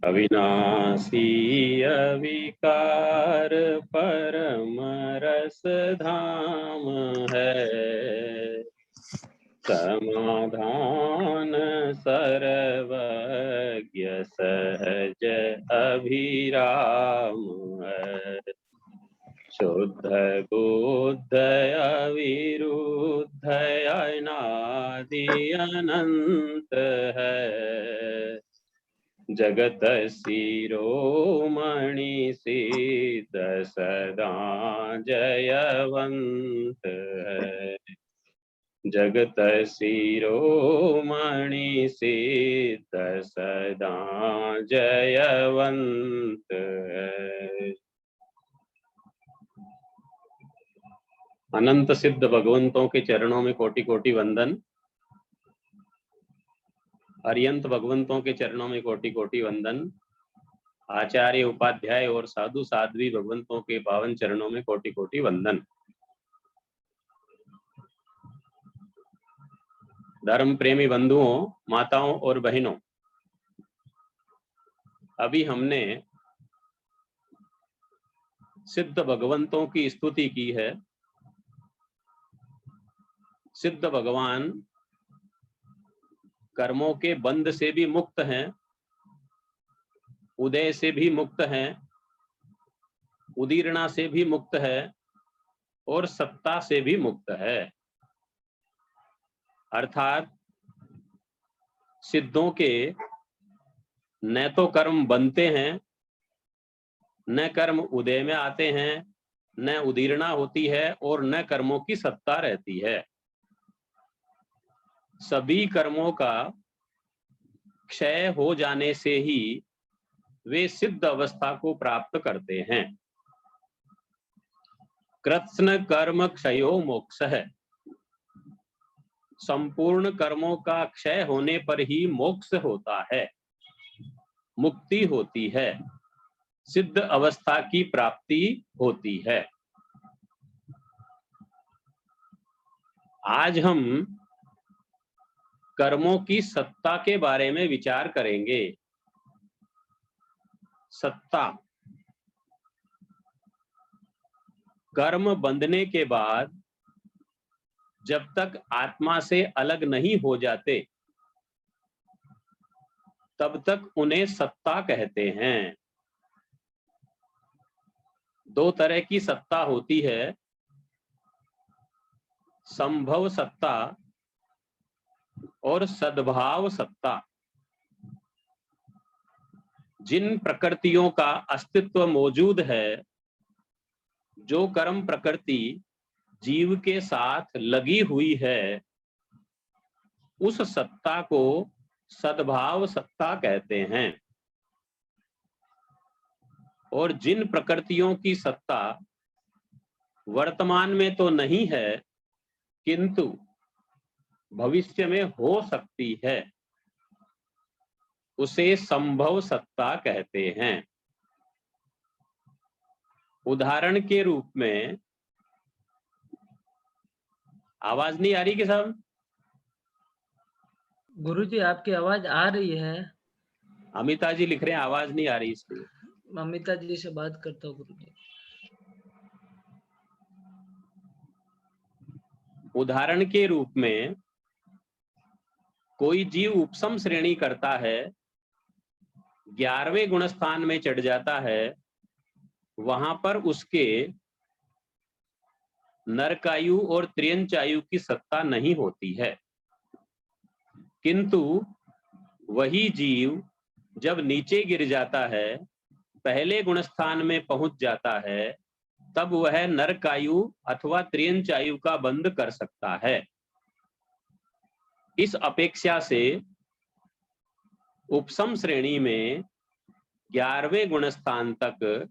अविनाशी अविकार परम रस धाम है, समाधान सर्वज्ञ सहज अभिराम है। शुद्ध बुद्ध अविरुद्ध अनादि अनंत है, जगत शिरोमणि सिद्ध सदा जयवंत है। जगत शिरोमणि सिद्ध सदा जयवंत है। अनंत सिद्ध भगवंतों के चरणों में कोटि कोटि वंदन। अरियंत भगवंतों के चरणों में कोटि कोटि वंदन। आचार्य उपाध्याय और साधु साध्वी भगवंतों के पावन चरणों में कोटि कोटि वंदन। धर्म प्रेमी बंधुओं, माताओं और बहनों, अभी हमने सिद्ध भगवंतों की स्तुति की है। सिद्ध भगवान कर्मों के बंध से भी मुक्त हैं, उदय से भी मुक्त हैं, उदीर्णा से भी मुक्त है और सत्ता से भी मुक्त है। अर्थात सिद्धों के न तो कर्म बनते हैं, न कर्म उदय में आते हैं, न उदीर्णा होती है और न कर्मों की सत्ता रहती है। सभी कर्मों का क्षय हो जाने से ही वे सिद्ध अवस्था को प्राप्त करते हैं। कृत्स्न कर्म क्षयो मोक्ष है। संपूर्ण कर्मों का क्षय होने पर ही मोक्ष होता है, मुक्ति होती है, सिद्ध अवस्था की प्राप्ति होती है। आज हम कर्मों की सत्ता के बारे में विचार करेंगे। सत्ता, कर्म बंधने के बाद जब तक आत्मा से अलग नहीं हो जाते तब तक उन्हें सत्ता कहते हैं। दो तरह की सत्ता होती है, संभव सत्ता और सद्भाव सत्ता। जिन प्रकृतियों का अस्तित्व मौजूद है, जो कर्म प्रकृति जीव के साथ लगी हुई है, उस सत्ता को सद्भाव सत्ता कहते हैं। और जिन प्रकृतियों की सत्ता वर्तमान में तो नहीं है किंतु भविष्य में हो सकती है, उसे संभव सत्ता कहते हैं। उदाहरण के रूप में, आवाज नहीं आ रही कि साहब? गुरुजी आपकी आवाज आ रही है। अमिता जी लिख रहे हैं आवाज नहीं आ रही इसलिए। अमिता जी से बात करता हूँ गुरुजी। उदाहरण के रूप में, कोई जीव उपसम श्रेणी करता है, 11वें गुण स्थान में चढ़ जाता है, वहां पर उसके नरकायु और त्रियंचायु की सत्ता नहीं होती है। किंतु वही जीव जब नीचे गिर जाता है, पहले गुण स्थान में पहुंच जाता है, तब वह नरकायु अथवा त्रियंचायु का बंध कर सकता है। इस अपेक्षा से उपसम श्रेणी में 11वें गुण स्थान तक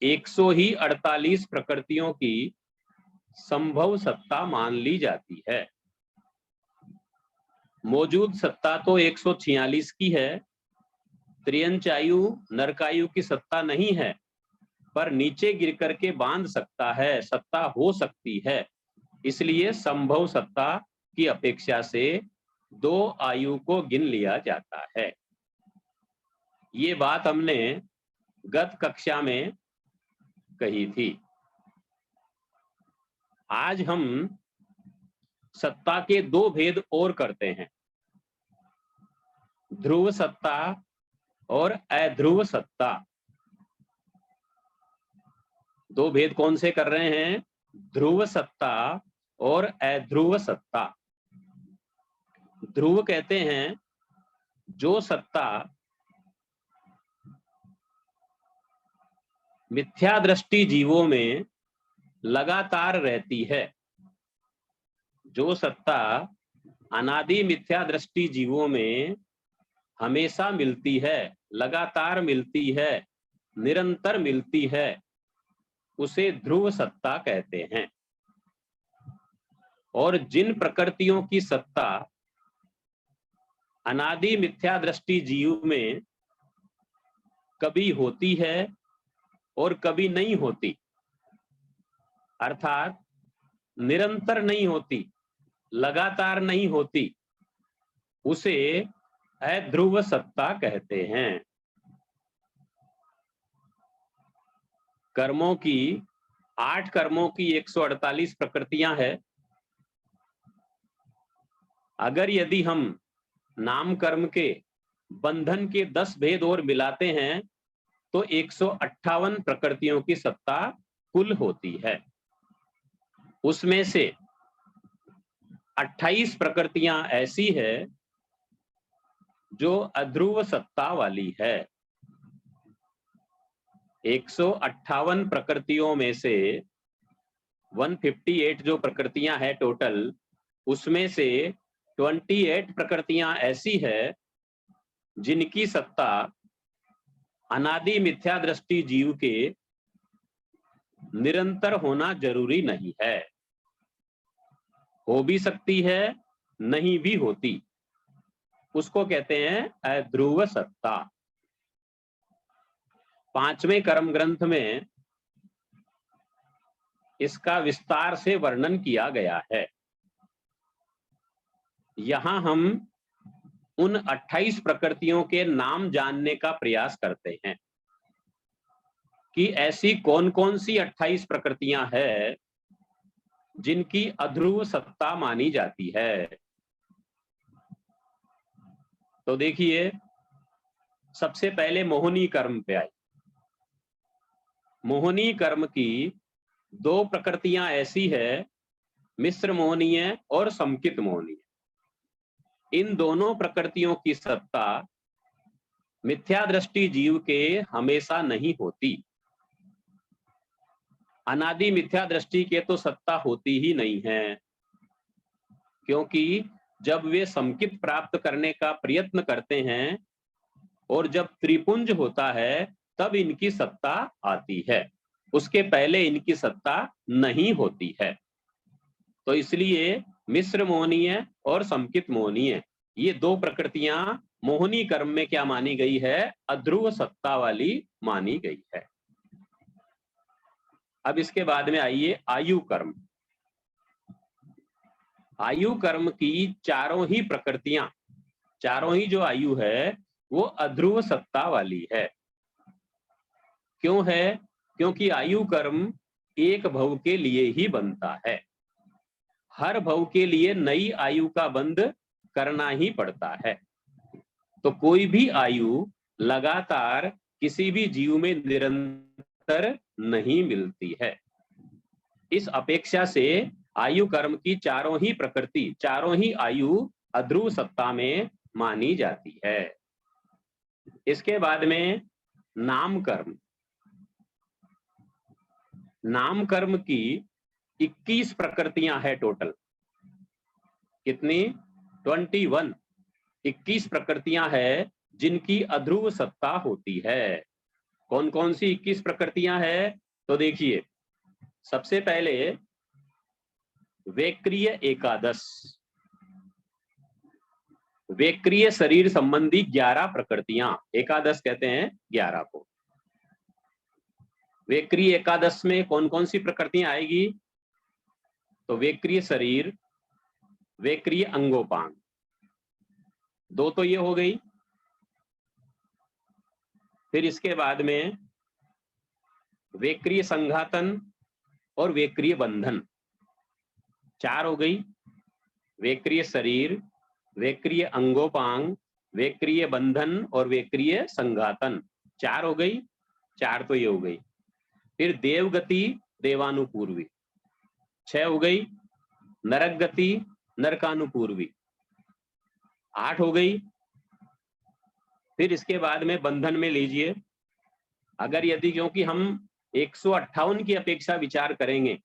148 प्रकृतियों की संभव सत्ता मान ली जाती है। मौजूद सत्ता तो 146 की है, त्रियंचायु नरकायु की सत्ता नहीं है। पर नीचे गिर करके बांध सकता है, सत्ता हो सकती है, इसलिए संभव सत्ता की अपेक्षा से 2 आयु को गिन लिया जाता है। ये बात हमने गत कक्षा में कही थी। आज हम सत्ता के 2 भेद और करते हैं, ध्रुव सत्ता और अध्रुव सत्ता। 2 भेद कौन से कर रहे हैं? ध्रुव सत्ता और अध्रुव सत्ता। ध्रुव कहते हैं जो सत्ता मिथ्या दृष्टि जीवों में लगातार रहती है, जो सत्ता अनादि मिथ्या दृष्टि जीवों में हमेशा मिलती है, लगातार मिलती है, निरंतर मिलती है, उसे ध्रुव सत्ता कहते हैं। और जिन प्रकृतियों की सत्ता अनादि मिथ्या दृष्टि जीव में कभी होती है और कभी नहीं होती, अर्थात निरंतर नहीं होती, लगातार नहीं होती, उसे अध्रुव सत्ता कहते हैं। कर्मों की 8 कर्मों की 148 प्रकृतियां हैं। अगर यदि हम नाम कर्म के बंधन के 10 भेद और मिलाते हैं तो 158 प्रकृतियों की सत्ता कुल होती है। उसमें से 28 प्रकृतियां ऐसी है जो अध्रुव सत्ता वाली है। 158 प्रकृतियों में से 158 जो प्रकृतियां हैं टोटल, उसमें से 28 प्रकृतियां ऐसी है जिनकी सत्ता अनादि मिथ्या दृष्टि जीव के निरंतर होना जरूरी नहीं है, हो भी सकती है, नहीं भी होती, उसको कहते हैं अध्रुव सत्ता। 5वें कर्म ग्रंथ में इसका विस्तार से वर्णन किया गया है। यहां हम उन 28 प्रकृतियों के नाम जानने का प्रयास करते हैं कि ऐसी कौन कौन सी 28 प्रकृतियां हैं जिनकी अध्रुव सत्ता मानी जाती है। तो देखिए, सबसे पहले मोहिनी कर्म पे आई। मोहिनी कर्म की 2 प्रकृतियां ऐसी है, मिश्र मोहनीय और समकित मोहनीय। इन दोनों प्रकृतियों की सत्ता मिथ्या दृष्टि जीव के हमेशा नहीं होती। अनादि मिथ्या दृष्टि के तो सत्ता होती ही नहीं है, क्योंकि जब वे समकित प्राप्त करने का प्रयत्न करते हैं और जब त्रिपुंज होता है तब इनकी सत्ता आती है, उसके पहले इनकी सत्ता नहीं होती है। तो इसलिए मिश्र मोहनीय और समकित मोहनीय ये 2 प्रकृतियां मोहिनी कर्म में क्या मानी गई है? अध्रुव सत्ता वाली मानी गई है। अब इसके बाद में आइए आयु कर्म। आयु कर्म की चारों ही प्रकृतियां, चारों ही जो आयु है वो अध्रुव सत्ता वाली है। क्यों है? क्योंकि आयु कर्म एक भव के लिए ही बनता है। हर भव के लिए नई आयु का बंध करना ही पड़ता है। तो कोई भी आयु लगातार किसी भी जीव में निरंतर नहीं मिलती है। इस अपेक्षा से आयु कर्म की चारों ही प्रकृति, चारों ही आयु अध्रुव सत्ता में मानी जाती है। इसके बाद में नाम कर्म। नाम कर्म की 21 प्रकृतियां हैं टोटल। कितनी? 21। 21 प्रकृतियां हैं जिनकी अध्रुव सत्ता होती है। कौन कौन सी 21 प्रकृतियां हैं? तो देखिए, सबसे पहले वेक्रिय एकादश। वेक्रिय शरीर संबंधी 11 प्रकृतियां, एकादश कहते हैं 11 को। वेक्रिय एकादश में कौन कौन सी प्रकृतियां आएगी? तो वेक्रिय शरीर, वेक्रिय अंगोपांग, दो तो ये हो गई। फिर इसके बाद में वेक्रिय संघातन और वेक्रिय बंधन, चार हो गई। वेक्रिय शरीर, वेक्रिय अंगोपांग, वेक्रिय बंधन और वेक्रिय संघातन, चार हो गई। चार तो ये हो गई। फिर देवगति, देवानुपूर्वी, 6 हो गई। नरक गति, नरकानुपूर्वी, 8 हो गई। फिर इसके बाद में बंधन में लीजिए, अगर यदि क्योंकि हम 158 की अपेक्षा विचार करेंगे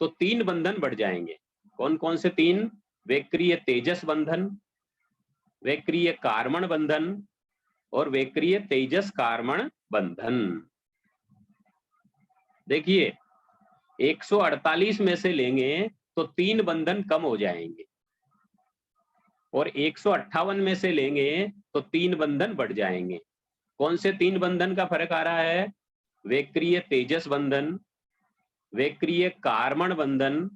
तो 3 बंधन बढ़ जाएंगे। कौन कौन से 3? वेक्रिय तेजस बंधन, वेक्रिय कार्मण बंधन और वेक्रिय तेजस कार्मण बंधन। देखिए 148 में से लेंगे तो 3 बंधन कम हो जाएंगे और 158 में से लेंगे तो 3 बंधन बढ़ जाएंगे। कौन से 3 बंधन का फर्क आ रहा है? वेक्रिय तेजस बंधन, वेक्रिय कार्मण बंधन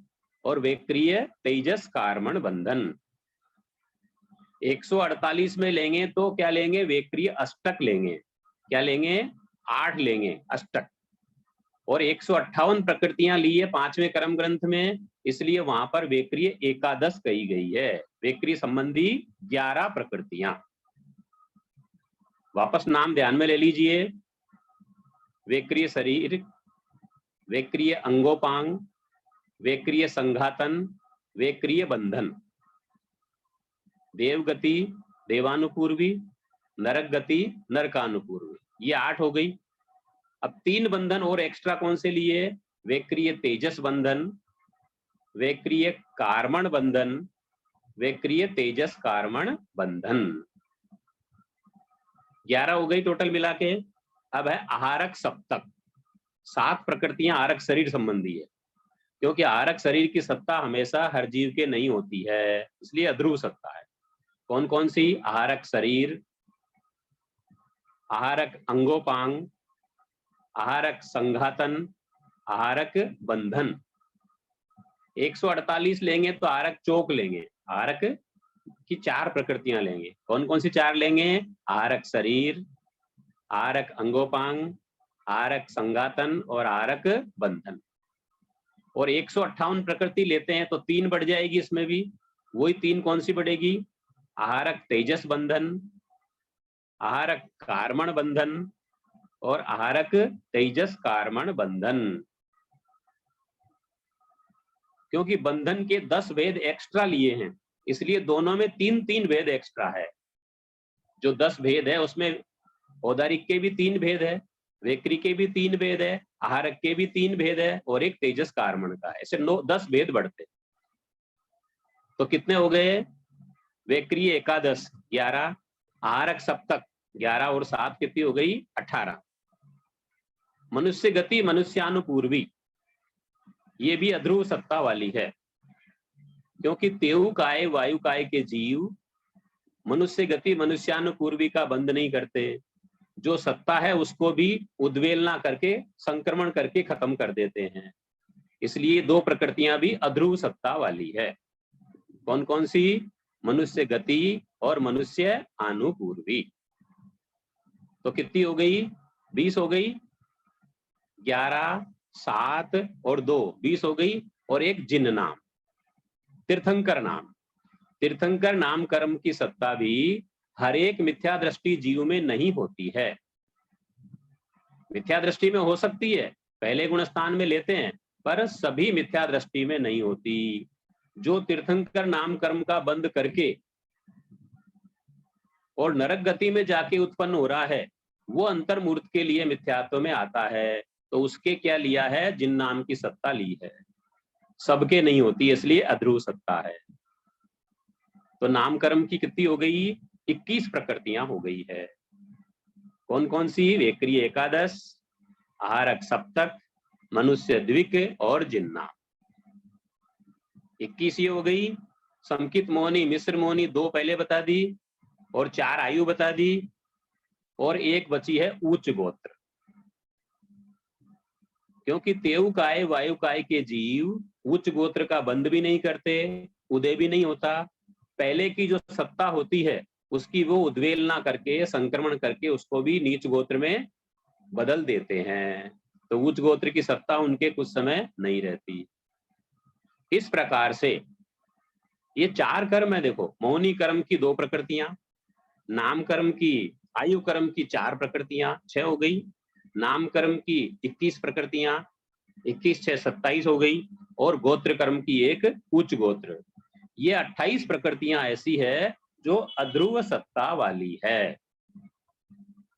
और वेक्रिय तेजस कार्मण बंधन। 148 में लेंगे तो क्या लेंगे? वेक्रिय अष्टक लेंगे। क्या लेंगे? 8 लेंगे अष्टक। और 158 प्रकृतियां ली है 5वें कर्म ग्रंथ में, इसलिए वहां पर वेक्रिय एकादश कही गई है। वेक्रिय संबंधी 11 प्रकृतियां। वापस नाम ध्यान में ले लीजिए, वेक्रिय शरीर, वेक्रिय अंगोपांग, वेक्रिय संघातन, वेक्रिय बंधन। देवगति, देवानुपूर्वी, नरक गति, नरकानुपूर्वी, ये 8 हो गई। अब 3 बंधन और एक्स्ट्रा कौन से लिए? वेक्रिय तेजस बंधन, वेक्रिय कार्मण बंधन, वेक्रिय तेजस कार्मण बंधन। 11 हो गई टोटल मिला के। अब है आहारक सप्तक, 7 प्रकृतियां आहारक शरीर संबंधी है, क्योंकि आहारक शरीर की सत्ता हमेशा हर जीव के नहीं होती है, इसलिए अध्रुव सत्ता है। कौन कौन सी? आहारक शरीर, आहारक अंगोपांग, आहारक संघातन, आहारक बंधन। 148 लेंगे तो आहारक चोक लेंगे, आहारक की 4 प्रकृतियां लेंगे। कौन कौन सी 4 लेंगे? आहारक शरीर, आहारक अंगोपांग, आहारक संघातन और आहारक बंधन। और 158 प्रकृति लेते हैं तो 3 बढ़ जाएगी इसमें भी। वही 3 कौन सी बढ़ेगी? आहारक तेजस बंधन, आहारक कार्मण बंधन और आहारक तेजस कार्मण बंधन। क्योंकि बंधन के 10 भेद एक्स्ट्रा लिए हैं, इसलिए दोनों में 3-3 भेद एक्स्ट्रा है। जो 10 भेद है उसमें औदारिक के भी 3 भेद है, वेक्री के भी 3 भेद है, आहारक के भी 3 भेद है और एक तेजस कार्मण का। ऐसे 10 भेद बढ़ते। तो कितने हो गए? वेक्री एकादश 11, आहारक सप्तक 11 और 7 कितनी हो गई? 18। मनुष्य गति, मनुष्यानुपूर्वी, ये भी अध्रुव सत्ता वाली है, क्योंकि तेऊ काय वायु काय के जीव मनुष्य गति मनुष्यानुपूर्वी का बंद नहीं करते। जो सत्ता है उसको भी उद्वेलना करके, संक्रमण करके खत्म कर देते हैं। इसलिए 2 प्रकृतियां भी अध्रुव सत्ता वाली है। कौन कौन सी? मनुष्य गति और मनुष्य अनुपूर्वी। तो कितनी हो गई? 20 हो गई। 11, 7 और 2 20 हो गई। और एक जिन नाम, तीर्थंकर नाम। तीर्थंकर नाम कर्म की सत्ता भी हर एक मिथ्या दृष्टि जीव में नहीं होती है। मिथ्या दृष्टि में हो सकती है, पहले गुण स्थान में लेते हैं, पर सभी मिथ्या दृष्टि में नहीं होती। जो तीर्थंकर नाम कर्म का बंद करके और नरक गति में जाके उत्पन्न हो रहा है, वो अंतर्मूर्त के लिए मिथ्यात्व में आता है। तो उसके क्या लिया है? जिन नाम की सत्ता ली है। सबके नहीं होती, इसलिए अध्रुव सत्ता है। तो नाम कर्म की कितनी हो गई? 21 प्रकृतियां हो गई है। कौन कौन सी? वेक्री एकादश, आहारक सप्तक, मनुष्य द्विक और जिन्ना। 21 ये हो गई। संकित मोहनी, मिश्र मोहनी 2 पहले बता दी और 4 आयु बता दी और एक बची है उच्च गोत्र। क्योंकि तेऊकाय वायुकाय के जीव उच्च गोत्र का बंध भी नहीं करते, उदय भी नहीं होता। पहले की जो सत्ता होती है उसकी वो उद्वेलना करके, संक्रमण करके उसको भी नीच गोत्र में बदल देते हैं। तो उच्च गोत्र की सत्ता उनके कुछ समय नहीं रहती। इस प्रकार से ये चार कर्म है। देखो, मौनी कर्म की 2 प्रकृतियां, नाम कर्म की, आयु कर्म की 4 प्रकृतियां, 6 हो गई। नाम कर्म की 21 प्रकृतियां, 21 6 27 हो गई। और गोत्र कर्म की एक उच्च गोत्र। ये 28 प्रकृतियां ऐसी है जो अध्रुव सत्ता वाली है।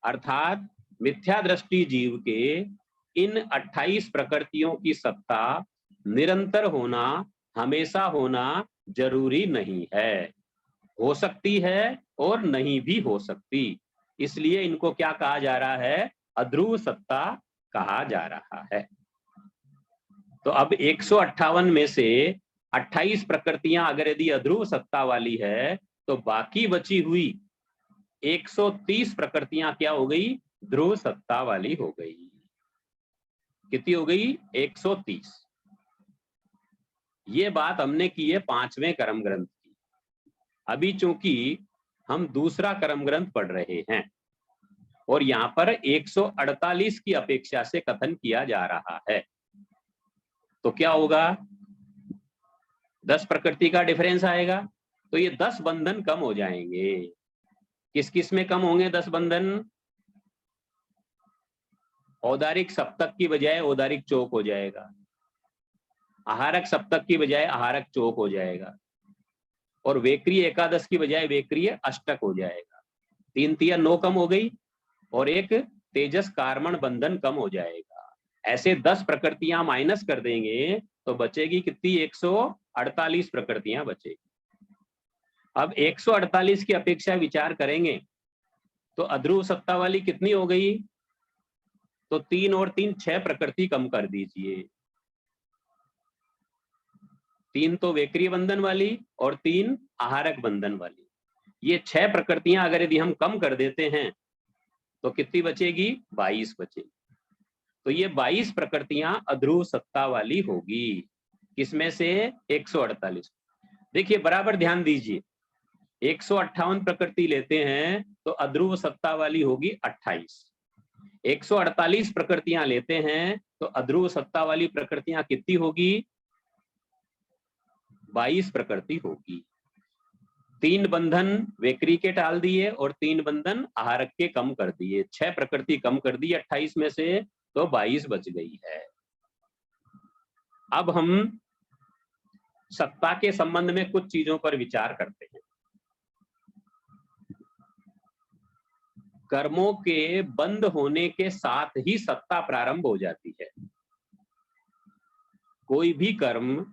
अर्थात मिथ्या दृष्टि जीव के इन 28 प्रकृतियों की सत्ता निरंतर होना, हमेशा होना जरूरी नहीं है। हो सकती है और नहीं भी हो सकती। इसलिए इनको क्या कहा जा रहा है? अध्रुव सत्ता कहा जा रहा है। तो अब 158 में से 28 प्रकृतियां अगर यदि अध्रुव सत्ता वाली है, तो बाकी बची हुई 130 प्रकृतियां क्या हो गई? ध्रुव सत्ता वाली हो गई। कितनी हो गई? 130। ये बात हमने की है 5वें कर्म ग्रंथ की। अभी चूंकि हम दूसरा कर्म ग्रंथ पढ़ रहे हैं और यहाँ पर 148 की अपेक्षा से कथन किया जा रहा है, तो क्या होगा? 10 प्रकृति का डिफरेंस आएगा। तो ये 10 बंधन कम हो जाएंगे। किस किस में कम होंगे 10 बंधन? औदारिक सप्तक की बजाय औदारिक चौक हो जाएगा, आहारक सप्तक की बजाय आहारक चौक हो जाएगा, और वेक्रिय एकादश की बजाय वेक्रिय अष्टक हो जाएगा। 3 तिया 9 कम हो गई और एक तेजस कार्मण बंधन कम हो जाएगा। ऐसे 10 प्रकृतियां माइनस कर देंगे तो बचेगी कितनी? 148 प्रकृतियां बचेगी। अब 148 की अपेक्षा विचार करेंगे तो अध्रुव सत्ता वाली कितनी हो गई? तो 3 और 3 6 प्रकृति कम कर दीजिए। 3 तो वेक्रिय बंधन वाली और 3 आहारक बंधन वाली। ये 6 प्रकृतियां अगर यदि हम कम कर देते हैं तो कितनी बचेगी? 22 बचेगी। तो ये 22 प्रकृतियां अध्रुव सत्ता वाली होगी। किसमें से? 148। देखिए बराबर ध्यान दीजिए, 158 प्रकृति लेते हैं तो अध्रुव सत्ता वाली होगी 28। 148 प्रकृतियां लेते हैं तो अध्रुव सत्ता वाली प्रकृतियां कितनी होगी? 22 प्रकृति होगी। 3 बंधन वेक्री के टाल दिए और 3 बंधन आहारक के कम कर दिए। 6 प्रकृति कम कर दी 28 में से, तो 22 बच गई है। अब हम सत्ता के संबंध में कुछ चीजों पर विचार करते हैं। कर्मों के बंद होने के साथ ही सत्ता प्रारंभ हो जाती है। कोई भी कर्म,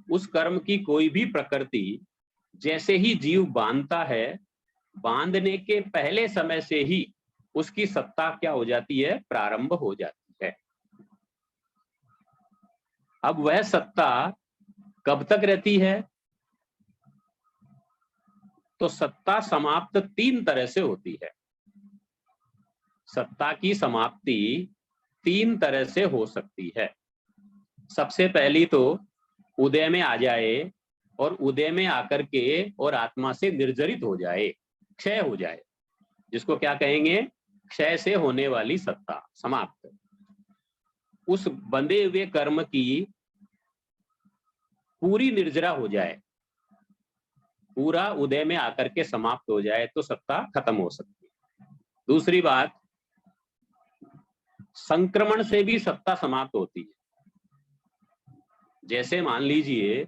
उस कर्म की कोई भी प्रकृति जैसे ही जीव बांधता है, बांधने के पहले समय से ही उसकी सत्ता क्या हो जाती है? प्रारंभ हो जाती है। अब वह सत्ता कब तक रहती है? तो सत्ता समाप्त 3 तरह से होती है। सत्ता की समाप्ति 3 तरह से हो सकती है। सबसे पहली तो उदय में आ जाए और उदय में आकर के और आत्मा से निर्जरित हो जाए, क्षय हो जाए, जिसको क्या कहेंगे? क्षय से होने वाली सत्ता समाप्त। उस बंधे हुए कर्म की पूरी निर्जरा हो जाए, पूरा उदय में आकर के समाप्त हो जाए, तो सत्ता खत्म हो सकती है। दूसरी बात, संक्रमण से भी सत्ता समाप्त होती है। जैसे मान लीजिए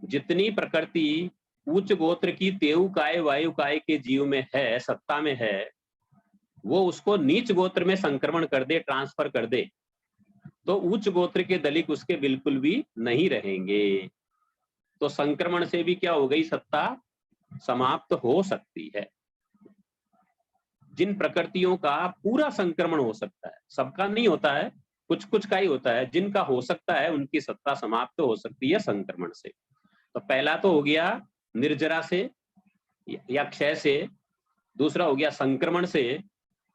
जितनी प्रकृति उच्च गोत्र की तेऊकाय वायुकाय के जीव में है, सत्ता में है, वो उसको नीच गोत्र में संक्रमण कर दे, ट्रांसफर कर दे, तो उच्च गोत्र के दलिक उसके बिल्कुल भी नहीं रहेंगे। तो संक्रमण से भी क्या हो गई? सत्ता समाप्त हो सकती है। जिन प्रकृतियों का पूरा संक्रमण हो सकता है, सबका नहीं होता है, कुछ कुछ का ही होता है, जिनका हो सकता है उनकी सत्ता समाप्त हो सकती है संक्रमण से। तो पहला तो हो गया निर्जरा से या क्षय से, दूसरा हो गया संक्रमण से,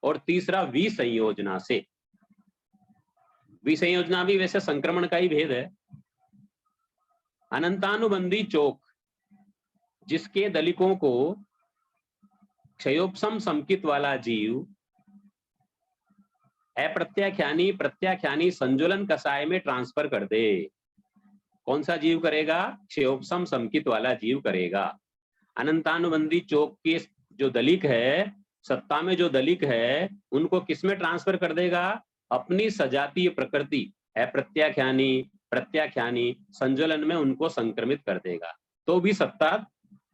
और तीसरा विसंयोजना से। विसंयोजना भी वैसे संक्रमण का ही भेद है। अनंतानुबंधी चोक, जिसके दलिकों को क्षयोपम समकित वाला जीव अप्रत्याख्यानी प्रत्याख्यानी संजुलन कषाय में ट्रांसफर कर दे। कौन सा जीव करेगा? क्षयोपम समकित वाला जीव करेगा। अनंतानुबंधी चोक के जो दलिक है, सत्ता में जो दलिक है, उनको किसमें ट्रांसफर कर देगा? अपनी सजातीय प्रकृति अप्रत्याख्यानी प्रत्याख्यानी संजुलन में उनको संक्रमित कर देगा। तो भी सत्ता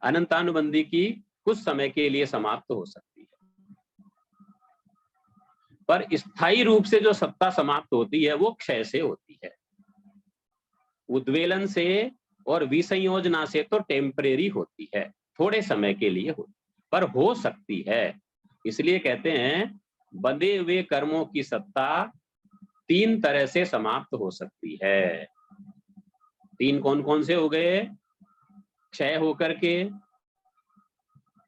अनंतानुबंधी की कुछ समय के लिए समाप्त हो सकती है, पर स्थायी रूप से जो सत्ता समाप्त होती है वो क्षय से होती है। उद्वेलन से और विसंयोजना से तो टेम्परेरी होती है, थोड़े समय के लिए होती, पर हो सकती है। इसलिए कहते हैं बंधे हुए कर्मों की सत्ता 3 तरह से समाप्त हो सकती है। 3 कौन कौन से हो गए? क्षय होकर के,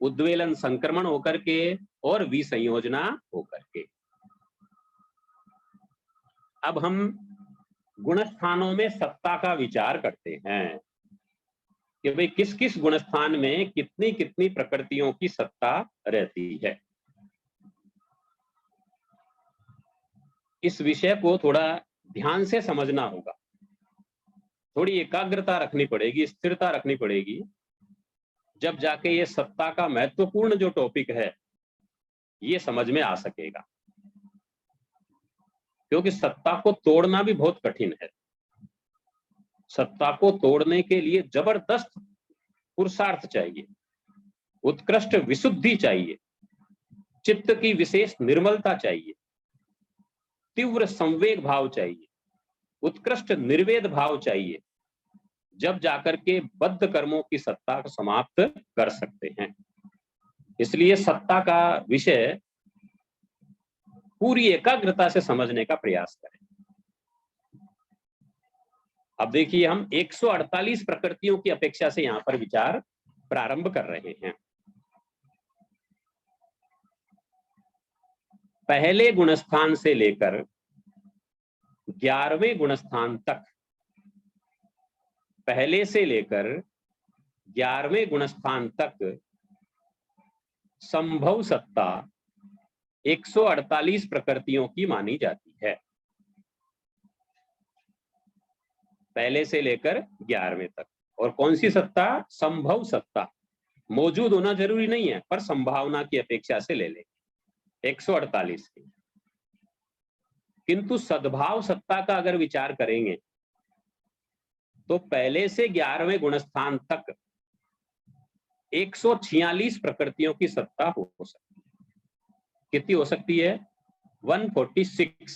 उद्वेलन संक्रमण होकर के, और विसंयोजना होकर के। अब हम गुणस्थानों में सत्ता का विचार करते हैं कि भाई किस किस गुणस्थान में कितनी कितनी प्रकृतियों की सत्ता रहती है। इस विषय को थोड़ा ध्यान से समझना होगा, थोड़ी एकाग्रता रखनी पड़ेगी, स्थिरता रखनी पड़ेगी, जब जाके ये सत्ता का महत्वपूर्ण जो टॉपिक है ये समझ में आ सकेगा। क्योंकि सत्ता को तोड़ना भी बहुत कठिन है। सत्ता को तोड़ने के लिए जबरदस्त पुरुषार्थ चाहिए, उत्कृष्ट विशुद्धि चाहिए, चित्त की विशेष निर्मलता चाहिए, तीव्र संवेग भाव चाहिए, उत्कृष्ट निर्वेद भाव चाहिए, जब जाकर के बद्ध कर्मों की सत्ता को समाप्त कर सकते हैं। इसलिए सत्ता का विषय पूरी एकाग्रता से समझने का प्रयास करें। अब देखिए, हम 148 प्रकृतियों की अपेक्षा से यहां पर विचार प्रारंभ कर रहे हैं। पहले गुणस्थान से लेकर 11वें गुणस्थान तक, पहले से लेकर 11वें गुणस्थान तक संभव सत्ता 148 प्रकृतियों की मानी जाती है। पहले से लेकर 11वें तक। और कौन सी सत्ता? संभव सत्ता। मौजूद होना जरूरी नहीं है, पर संभावना की अपेक्षा से ले लेंगे 148 की। किंतु सद्भाव सत्ता का अगर विचार करेंगे तो पहले से 11वें गुणस्थान तक 146 प्रकृतियों की सत्ता हो सकती है। कितनी हो सकती है? 146।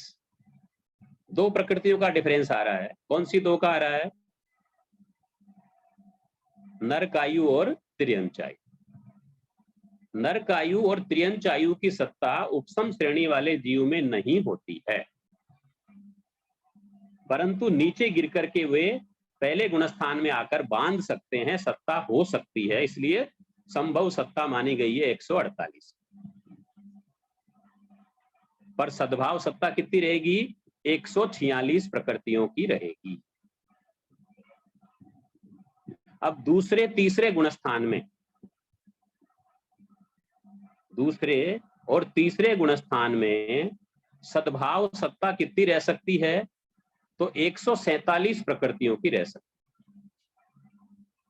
2 प्रकृतियों का डिफरेंस आ रहा है। कौन सी 2 का आ रहा है? नरकायु और त्रियंचायु। नरकायु और त्रियंचायु की सत्ता उपसम श्रेणी वाले जीव में नहीं होती है, परंतु नीचे गिर करके वे पहले गुणस्थान में आकर बांध सकते हैं, सत्ता हो सकती है। इसलिए संभव सत्ता मानी गई है 148। पर सद्भाव सत्ता कितनी रहेगी? 146 प्रकृतियों की रहेगी। अब दूसरे तीसरे गुणस्थान में, दूसरे और तीसरे गुणस्थान में सद्भाव सत्ता कितनी रह सकती है? तो 147 प्रकृतियों की रह सकती है।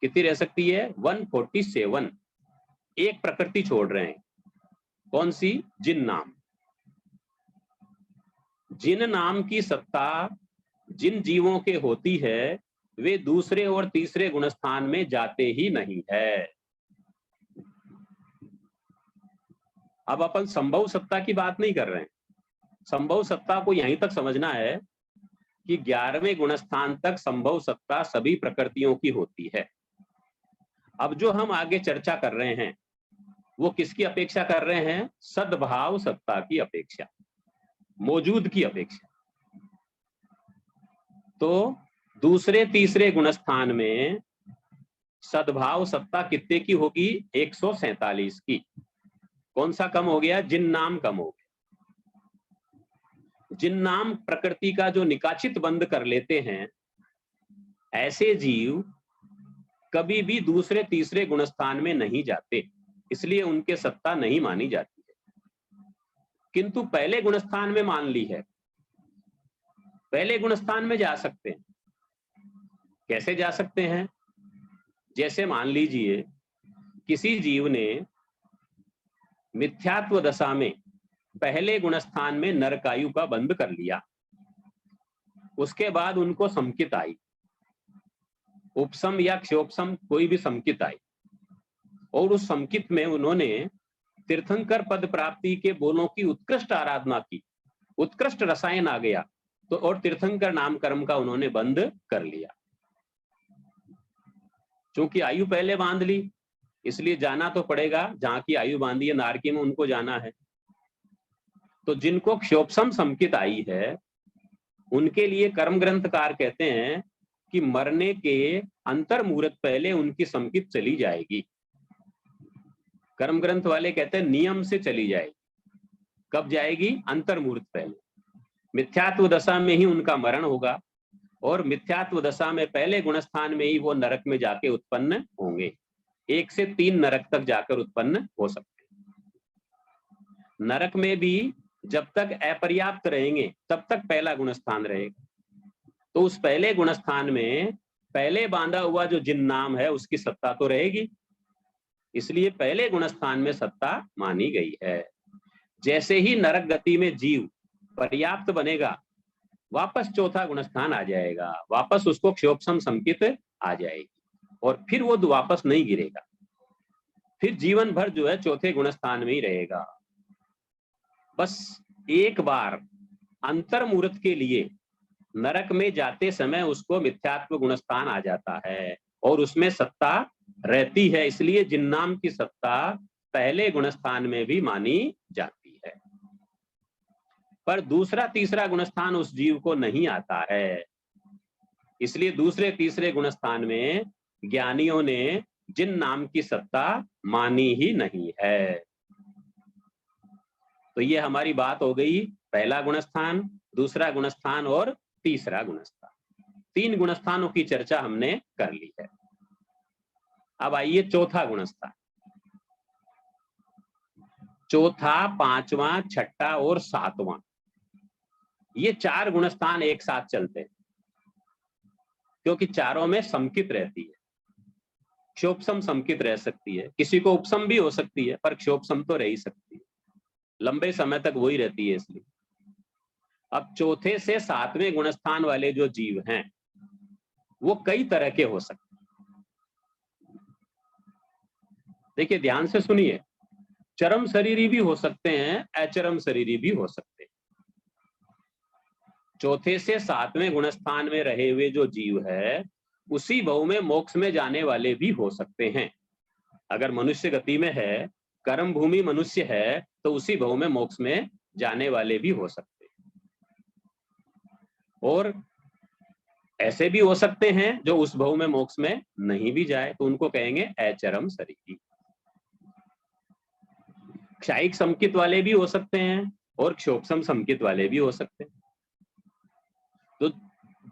कितनी रह सकती है? 147। एक प्रकृति छोड़ रहे हैं। कौन सी? जिन नाम। जिन नाम की सत्ता जिन जीवों के होती है वे दूसरे और तीसरे गुणस्थान में जाते ही नहीं है। अब अपन संभव सत्ता की बात नहीं कर रहे हैं। संभव सत्ता को यहीं तक समझना है कि 11वें गुणस्थान तक संभव सत्ता सभी प्रकृतियों की होती है। अब जो हम आगे चर्चा कर रहे हैं वो किसकी अपेक्षा कर रहे हैं? सद्भाव सत्ता की अपेक्षा, मौजूद की अपेक्षा। तो दूसरे तीसरे गुणस्थान में सद्भाव सत्ता कितने की होगी? 147 की। कौन सा कम हो गया? जिन नाम कम हो गया। जिन नाम प्रकृति का जो निकाचित बंद कर लेते हैं, ऐसे जीव कभी भी दूसरे तीसरे गुणस्थान में नहीं जाते, इसलिए उनके सत्ता नहीं मानी जाती है। किंतु पहले गुणस्थान में मान ली है, पहले गुणस्थान में जा सकते हैं। कैसे जा सकते हैं? जैसे मान लीजिए किसी जीव ने मिथ्यात्व दशा में पहले गुणस्थान में नरकायु का बंध कर लिया, उसके बाद उनको समकित आई, उपसम या क्षोपसम कोई भी समकित आई, और उस समकित में उन्होंने तीर्थंकर पद प्राप्ति के बोलों की उत्कृष्ट आराधना की, उत्कृष्ट रसायन आ गया, तो और तीर्थंकर नाम कर्म का उन्होंने बंध कर लिया। क्योंकि आयु पहले बांध ली, इसलिए जाना तो पड़ेगा, जहां की आयु बांधी है नारकी में उनको जाना है। तो जिनको क्षोपसम समकित आई है, उनके लिए कर्म ग्रंथकार कहते हैं कि मरने के अंतर मुहूर्त पहले उनकी समकित चली जाएगी। कर्म ग्रंथ वाले कहते हैं नियम से चली जाएगी। कब जाएगी? अंतर मुहूर्त पहले। मिथ्यात्व दशा में ही उनका मरण होगा, और मिथ्यात्व दशा में पहले गुणस्थान में ही वो नरक में जाके उत्पन्न होंगे। 1 से 3 नरक तक जाकर उत्पन्न हो सकते हैं। नरक में भी जब तक अपर्याप्त रहेंगे तब तक पहला गुणस्थान रहेगा। तो उस पहले गुणस्थान में पहले बांधा हुआ जो जिन नाम है उसकी सत्ता तो रहेगी, इसलिए पहले गुणस्थान में सत्ता मानी गई है। जैसे ही नरक गति में जीव पर्याप्त बनेगा, वापस चौथा गुणस्थान आ जाएगा, वापस उसको क्षोपसम समकित आ जाएगी, और फिर वो वापस नहीं गिरेगा, फिर जीवन भर जो है चौथे गुणस्थान में ही रहेगा। बस एक बार अंतर मुहूर्त के लिए नरक में जाते समय उसको मिथ्यात्व गुणस्थान आ जाता है और उसमें सत्ता रहती है, इसलिए जिन्नाम की सत्ता पहले गुणस्थान में भी मानी जाती है। पर दूसरा तीसरा गुणस्थान उस जीव को नहीं आता है, इसलिए दूसरे तीसरे गुणस्थान में ज्ञानियों ने जिन नाम की सत्ता मानी ही नहीं है। तो ये हमारी बात हो गई पहला गुणस्थान, दूसरा गुणस्थान और तीसरा गुणस्थान। 3 गुणस्थानों की चर्चा हमने कर ली है। अब आइए चौथा गुणस्थान। चौथा, 5वां, 6ठा और 7वां, ये 4 गुणस्थान एक साथ चलते हैं, क्योंकि चारों में समकित रहती है। क्षोपसम समकित रह सकती है, किसी को उपसम भी हो सकती है, पर क्षोपसम तो रह ही सकती है, लंबे समय तक वही रहती है। इसलिए अब चौथे से 7वें गुणस्थान वाले जो जीव हैं वो कई तरह के हो सकते हैं। देखिए ध्यान से सुनिए, चरम शरीरी भी हो सकते हैं, अचरम शरीरी भी हो सकते हैं। चौथे से 7वें गुणस्थान में रहे हुए जो जीव है उसी भव में मोक्ष में जाने वाले भी हो सकते हैं। अगर मनुष्य गति में है, कर्म भूमि मनुष्य है, तो उसी भव में मोक्ष में जाने वाले भी हो सकते हैं। और ऐसे भी हो सकते हैं जो उस भव में मोक्ष में नहीं भी जाए, तो उनको कहेंगे अचरम शरीरी। क्षायिक समकित वाले भी हो सकते हैं और क्षोपसम समकित वाले भी हो सकते हैं। तो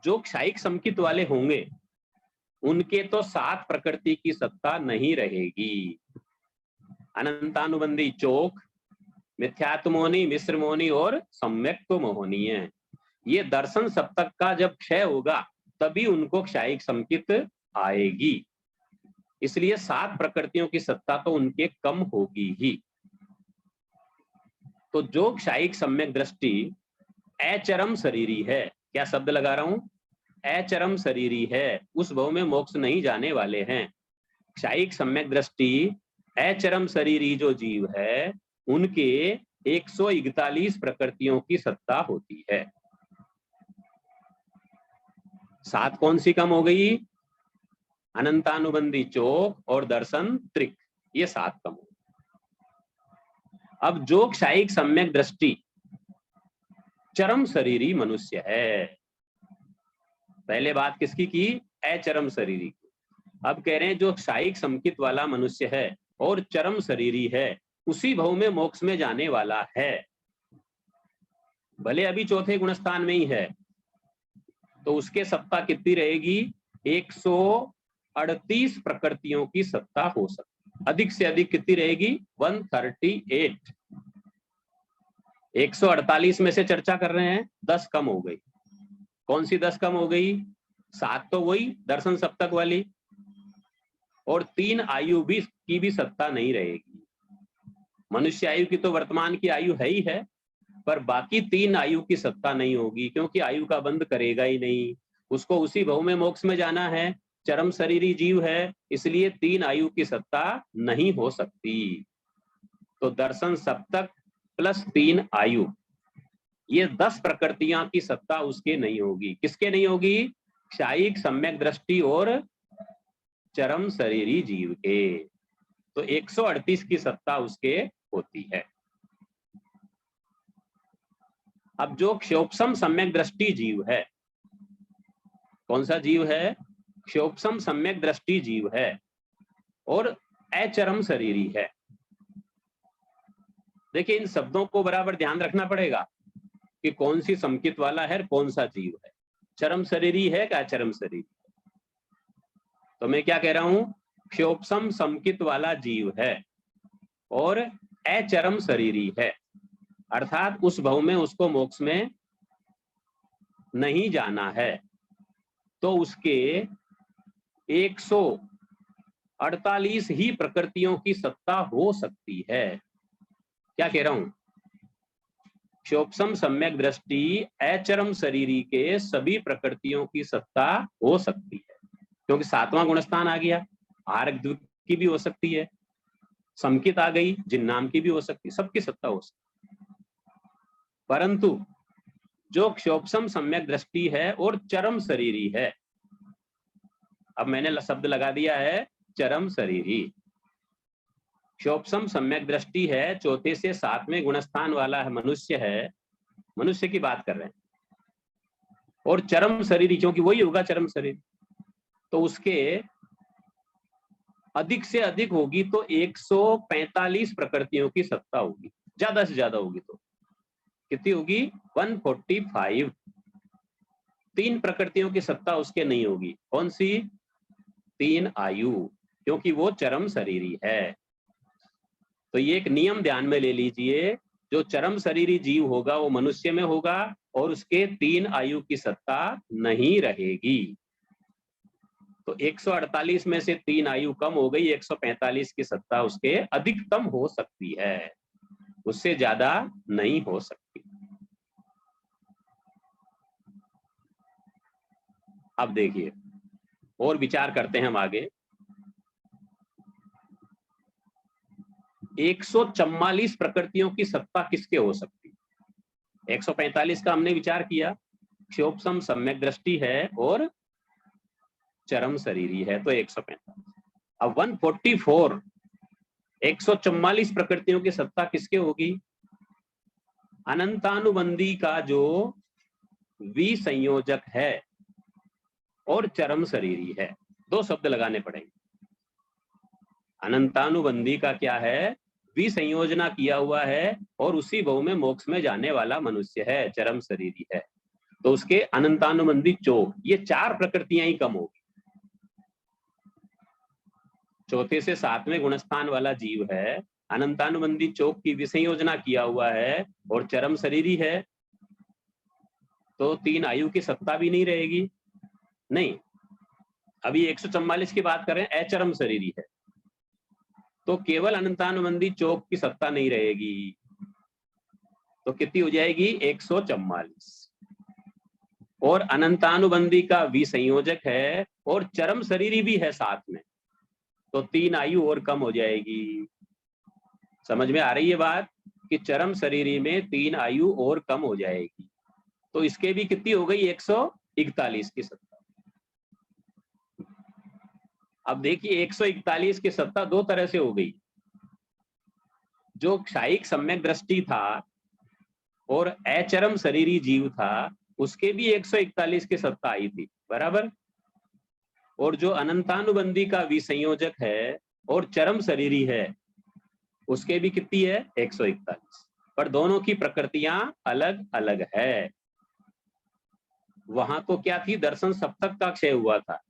जो क्षायिक समकित वाले होंगे उनके तो 7 प्रकृति की सत्ता नहीं रहेगी। अनंतानुबंधी चोक, मिथ्यात्मोनी, मिश्र मोहनी और सम्यक्त्व मोहनी है। ये दर्शन सप्तक का जब क्षय होगा तभी उनको क्षायिक समकित आएगी, इसलिए 7 प्रकृतियों की सत्ता तो उनके कम होगी ही। तो जो क्षायिक सम्यक दृष्टि अचरम शरीरी है, क्या शब्द लगा रहा हूं, अचरम शरीरी है, उस भव में मोक्ष नहीं जाने वाले हैं। क्षायिक सम्यक दृष्टि अचरम शरीरी जो जीव है उनके 141 प्रकृतियों की सत्ता होती है। 7 कौन सी कम हो गई? अनंतानुबंधी चोक और दर्शन त्रिक, ये 7 कम हो। अब जो क्षायिक सम्यक दृष्टि चरम शरीरी मनुष्य है, पहले बात किसकी की? अचरम शरीरी की। अब कह रहे हैं जो क्षायिक समकित वाला मनुष्य है और चरम शरीरी है, उसी भव में मोक्ष में जाने वाला है। भले अभी चौथे गुणस्थान में ही है, तो उसके सत्ता कितनी रहेगी? 138 प्रकृतियों की सत्ता हो सकती। अधिक से अधिक कितनी रहेगी? 138। 148 में से चर्चा कर रहे हैं, 10 कम हो गई। कौन सी 10 कम हो गई? 7 तो वही दर्शन सप्तक वाली, और 3 आयु भी की भी सत्ता नहीं रहेगी। मनुष्य आयु की तो वर्तमान की आयु है ही है, पर बाकी 3 आयु की सत्ता नहीं होगी, क्योंकि आयु का बंध करेगा ही नहीं। उसको उसी भव में मोक्ष में जाना है, चरम शरीरी जीव है, इसलिए 3 आयु की सत्ता नहीं हो सकती। तो दर्शन सप्तक प्लस 3 आयु, ये 10 प्रकृतियां की सत्ता उसके नहीं होगी। किसके नहीं होगी? क्षायिक, सम्यक दृष्टि और चरम शरीरी जीव के। तो 138 की सत्ता उसके होती है। अब जो क्षोपसम सम्यक दृष्टि जीव है, कौन सा जीव है? क्षोपसम सम्यक दृष्टि जीव है और अचरम शरीरी है। देखिए, इन शब्दों को बराबर ध्यान रखना पड़ेगा कि कौन सी समकित वाला है, कौन सा जीव है, चरम शरीरी है क्या अचरम शरीरी। तो मैं क्या कह रहा हूं? क्षोपसम समकित वाला जीव है और अचरम शरीरी है, अर्थात उस भव में उसको मोक्ष में नहीं जाना है। तो उसके 148 ही प्रकृतियों की सत्ता हो सकती है। क्या कह रहा हूं? क्षोपसम सम्यक दृष्टि अचरम शरीरी के सभी प्रकृतियों की सत्ता हो सकती है, क्योंकि 7वां गुणस्थान आ गया। आर्क द्विक की भी हो सकती है, समकित आ गई, जिन्नाम की भी हो सकती है, सबकी सत्ता हो सकती है। परंतु जो क्षोपसम सम्यक दृष्टि है और चरम शरीरी है, अब मैंने शब्द लगा दिया है चरम शरीरी। क्षोपसम सम्यक दृष्टि है, चौथे से 7वें गुणस्थान वाला है, मनुष्य है, मनुष्य की बात कर रहे हैं। और चरम शरीरी, क्योंकि वही होगा चरम शरीर, तो उसके अधिक से अधिक होगी तो 145 प्रकृतियों की सत्ता होगी, ज्यादा से ज्यादा होगी तो कितनी होगी? 145। 3 प्रकृतियों की सत्ता उसके नहीं होगी। कौन सी? 3 आयु, क्योंकि वो चरम शरीरी है। तो ये एक नियम ध्यान में ले लीजिए, जो चरम शरीरी जीव होगा वो मनुष्य में होगा और उसके 3 आयु की सत्ता नहीं रहेगी। तो 148 में से 3 आयु कम हो गई, 145 की सत्ता उसके अधिकतम हो सकती है, उससे ज्यादा नहीं हो सकती। अब देखिए और विचार करते हैं हम आगे। 144 प्रकृतियों की सत्ता किसके हो सकती है? 145 का हमने विचार किया, क्षोपसम सम्यक दृष्टि है और चरम शरीरी है, तो 145। अब 144, 144 प्रकृतियों की सत्ता किसके होगी? अनंतानुबंधी का जो विसंयोजक है और चरम शरीरी है। 2 शब्द लगाने पड़ेंगे। अनंतानुबंधी का क्या है? विसंयोजना किया हुआ है और उसी भव में मोक्ष में जाने वाला मनुष्य है, चरम शरीरी है, तो उसके अनंतानुबंधी चोक, ये 4 प्रकृतियां ही कम होगी। चौथे से 7वें गुणस्थान वाला जीव है, अनंतानुबंधी चोक की विसंयोजना किया हुआ है और चरम शरीरी है, तो 3 आयु की सत्ता भी नहीं रहेगी। नहीं, अभी 144 की बात करें, अचरम शरीरी है, तो केवल अनंतानुबंधी चोक की सत्ता नहीं रहेगी, तो कितनी हो जाएगी? 144। और अनंतानुबंधी का विसंयोजक है और चरम शरीरी भी है साथ में, तो 3 आयु और कम हो जाएगी। समझ में आ रही है बात कि चरम शरीरी में 3 आयु और कम हो जाएगी, तो इसके भी कितनी हो गई? 141 की सत्ता। अब देखिए 141 की सत्ता 2 तरह से हो गई। जो क्षायिक सम्यक दृष्टि था और अचरम शरीरी जीव था, उसके भी 141 की सत्ता आई थी, बराबर। और जो अनंतानुबंधी का विसंयोजक है और चरम शरीरी है, उसके भी कितनी है? 141। पर दोनों की प्रकृतियां अलग अलग है। वहां तो क्या थी, दर्शन सप्तक का क्षय हुआ था,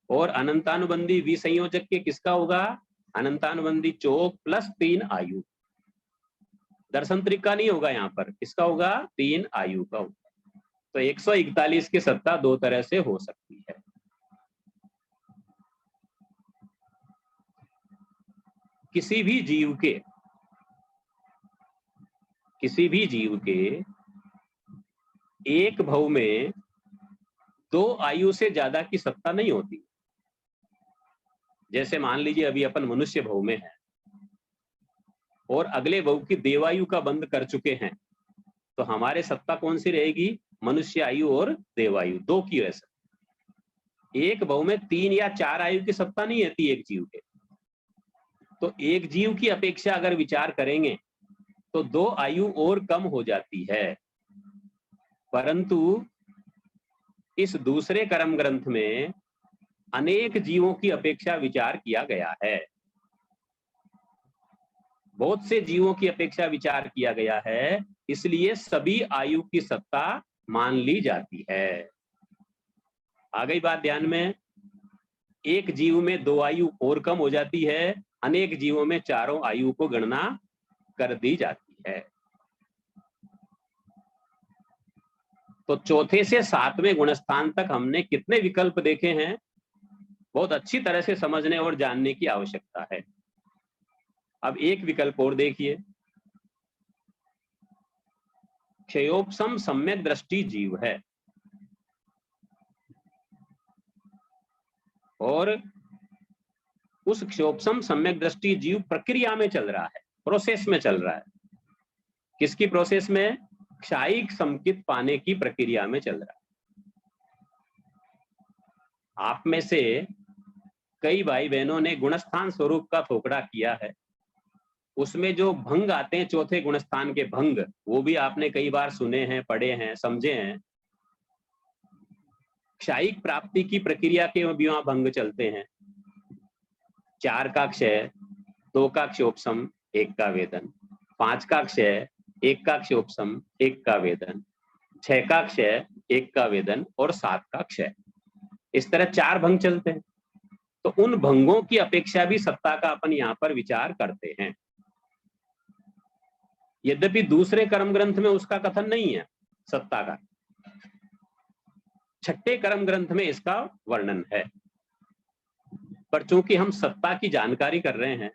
और अनंतानुबंधी विसंयोजक के किसका होगा, अनंतानुबंधी चौक प्लस 3 आयु। दर्शन त्रिक का नहीं होगा, यहाँ पर किसका होगा, 3 आयु का होगा। तो 141 की सत्ता दो तरह से हो सकती है। किसी भी जीव के एक भव में 2 आयु से ज्यादा की सत्ता नहीं होती। जैसे मान लीजिए अभी अपन मनुष्य भव में हैं और अगले भव की देवायु का बंद कर चुके हैं, तो हमारे सत्ता कौन सी रहेगी, मनुष्य आयु और देवायु, 2 की रह सकती। एक भव में 3 या 4 आयु की सत्ता नहीं रहती एक जीव के। तो एक जीव की अपेक्षा अगर विचार करेंगे तो 2 आयु और कम हो जाती है। परंतु इस दूसरे कर्म ग्रंथ में अनेक जीवों की अपेक्षा विचार किया गया है, बहुत से जीवों की अपेक्षा विचार किया गया है, इसलिए सभी आयु की सत्ता मान ली जाती है। आ गई बात ध्यान में। एक जीव में 2 आयु और कम हो जाती है, अनेक जीवों में 4 आयु को गणना कर दी जाती है। तो चौथे से 7वें गुणस्थान तक हमने कितने विकल्प देखे हैं, बहुत अच्छी तरह से समझने और जानने की आवश्यकता है। अब एक विकल्प और देखिए, क्षयोपम सम्यक दृष्टि जीव है और उस क्षयोपम सम्यक दृष्टि जीव प्रक्रिया में चल रहा है, प्रोसेस में चल रहा है। किसकी प्रोसेस में, क्षायिक समकित पाने की प्रक्रिया में चल रहा है। आप में से कई भाई बहनों ने गुणस्थान स्वरूप का थोकड़ा किया है, उसमें जो भंग आते हैं चौथे गुणस्थान के भंग, वो भी आपने कई बार सुने हैं, पढ़े हैं, समझे हैं। क्षायिक प्राप्ति की प्रक्रिया के भी वहां भंग चलते हैं। 4 का क्षय, 2 का क्षयोपम, 1 का वेदन, 5 का क्षय, 1 का क्षयोपम, 1 का वेदन, 6 का क्षय, 1 का वेदन और 7 का क्षय। इस तरह 4 भंग चलते हैं। तो उन भंगों की अपेक्षा भी सत्ता का अपन यहाँ पर विचार करते हैं। यद्यपि दूसरे कर्म ग्रंथ में उसका कथन नहीं है सत्ता का, छठे कर्म ग्रंथ में इसका वर्णन है। पर चूंकि हम सत्ता की जानकारी कर रहे हैं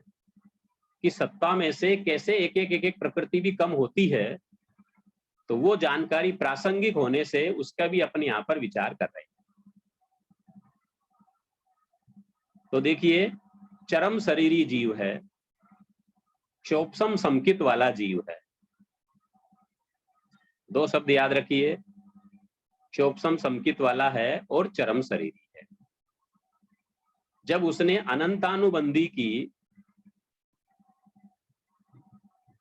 कि सत्ता में से कैसे एक एक प्रकृति भी कम होती है, तो वो जानकारी प्रासंगिक होने से उसका भी अपन यहाँ पर विचार कर रहे हैं। तो देखिए, चरम शरीरी जीव है, क्षोपसम समकित वाला जीव है। 2 शब्द याद रखिए, क्षोपसम समकित वाला है और चरम शरीरी है। जब उसने अनंतानुबंधी की